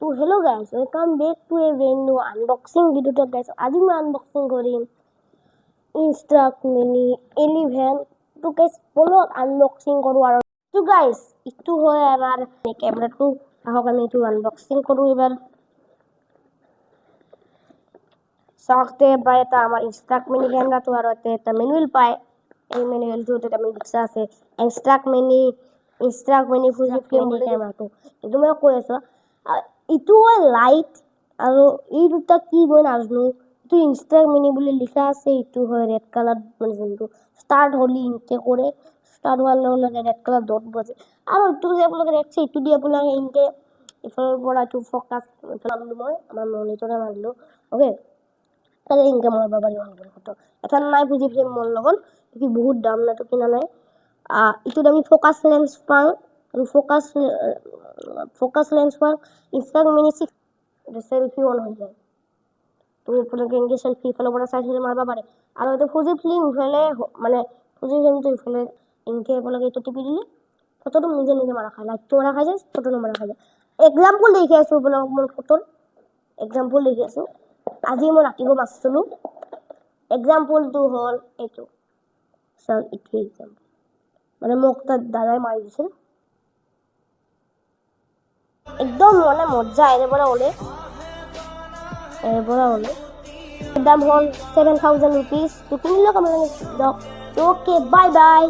তো hello guys, welcome back to a brand new unboxing video guys. আজি মই unboxing কৰিম Instax Mini 11 তো guys বলো unboxing কৰো আৰু তো guys ইটো হয় আমাৰ ক্যামেৰাটো আহক আমি ইটো unboxing কৰো এবাৰ সাথে পায় এটা আমাৰ Instax Mini ক্যামেৰাটো আৰু এটা মেনুৱেল পায় এই মেনুৱেলটোতে আমি লিখা আছে Instax Mini Fujifilm ক্যামেৰাটো এটো মই কৈ আছো ইটো হয় লাইট আৰু এই দুটা কি বই নাজনো ইটো Instax Mini বুলি লিখা আছে ইটো হয় রেড কালার মানে যোনটো স্টার্ট হলি ইনকে করে স্টার্ট হোৱাৰ লগে ৰেড কালাৰ ডট বজে আৰু ইটো যে আপোনালোকে দেখছে ইটো দি আপোনালোকে ইনকে ইফালৰ পৰা ইটো ফোকাস মাৰলো মই আমাৰ মনিটৰে মাৰলো ওকে তাহলে ইনকে মই বাবাৰি ভাল ফটো এটা নাই Fujifilm মোৰ লগত কি বহুত দাম না তো কিনা নাই ইটো আমি ফোকাস লেন্স পাওঁ আৰু ফোকাস লেন্স পাওঁ Instax Mini 6 the selfie on হৈ যায় তো আপোনালোকে ইনকে সেলফি ফলো পৰা চাইলে মারবা পারে আর এটা Fujifilm ফেলে মানে Fujifilm তো ফেলে ইনকে আপোনালোকে এটা টিপি দিলে ফটোটো নিজে নিজে মারা খায় লাইট তো রাখা যায় ফটোটো মারা খায় এক্সাম্পল দেখি আছো আপোনালোক মোৰ ফটোৰ এক্সাম্পল দেখি আছো আজি মই ৰাতিব মাছলো এক্সাম্পলটো হল এইটো সব ইটো এক্সাম্পল মানে মোক তা দাদাই মাৰি দিছিল একদম মানে মজা এবারে হলে দাম হল 7000 rupees তো কিনলো কেমন লাগে ওকে বাই বাই